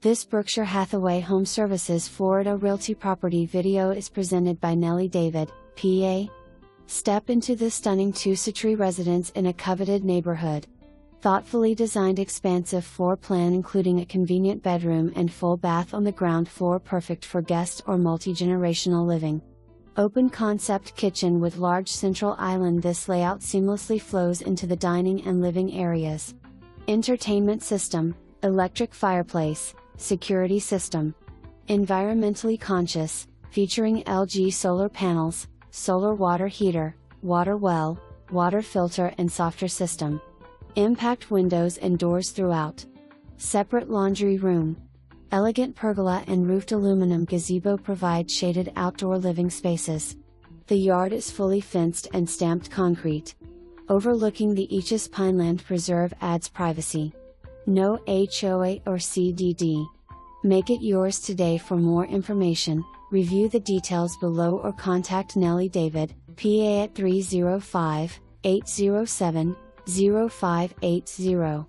This Berkshire Hathaway HomeServices Florida Realty property video is presented by Nellie David, PA. Step into this stunning two-story residence in a coveted neighborhood. Thoughtfully designed expansive floor plan including a convenient bedroom and full bath on the ground floor, perfect for guest or multi-generational living. Open concept kitchen with large central island. This layout seamlessly flows into the dining and living areas. Entertainment system, electric fireplace, security system. Environmentally conscious, featuring LG solar panels, solar water heater, water well, water filter and softer system. Impact windows and doors throughout. Separate laundry room. Elegant pergola and roofed aluminum gazebo provide shaded outdoor living spaces. The yard is fully fenced and stamped concrete. Overlooking the Eachus Pineland Preserve adds privacy. No HOA or CDD. Make it yours today. For more information, review the details below or contact Nellie David, PA at 305-807-0580.